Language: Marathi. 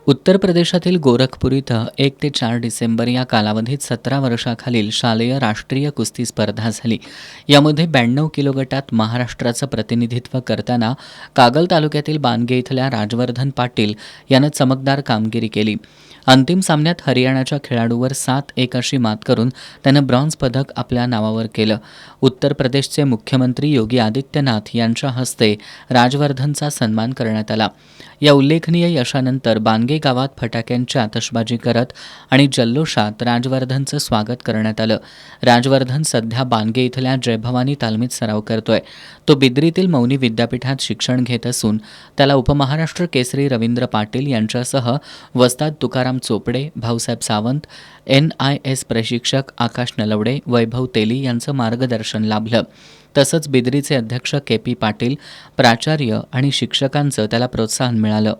उत्तर प्रदेशातील गोरखपूर इथं 1 ते 4 डिसेंबर या कालावधीत 17 वर्षाखालील शालेय राष्ट्रीय कुस्ती स्पर्धा झाली. यामध्ये 92 किलो गटात महाराष्ट्राचं प्रतिनिधित्व करताना कागल तालुक्यातील बानगे इथल्या राजवर्धन पाटील यानं चमकदार कामगिरी केली. अंतिम सामन्यात हरियाणाच्या खेळाडूवर 7-1 अशी मात करून त्यानं ब्रॉन्झ पदक आपल्या नावावर केलं. उत्तर प्रदेशचे मुख्यमंत्री योगी आदित्यनाथ यांच्या हस्ते राजवर्धनचा सन्मान करण्यात आला. या उल्लेखनीय यशानंतर बानगे गावात फटाक्यांची आतषबाजी करत आणि जल्लोषात राजवर्धनचं स्वागत करण्यात आलं. राजवर्धन सध्या बानगे इथल्या जयभवानी तालमीत सराव करतोय. तो बिद्रीतील मौनी विद्यापीठात शिक्षण घेत असून त्याला उपमहाराष्ट्र केसरी रवींद्र पाटील यांच्यासह वस्ताद तुकाराम चोपडे, भाऊसाहेब सावंत, NIS प्रशिक्षक आकाश नलवडे, वैभव तेली यांचं मार्गदर्शन लाभलं. तसंच बिद्रीचे अध्यक्ष KP पाटील, प्राचार्य आणि शिक्षकांचं त्याला प्रोत्साहन मिळालं.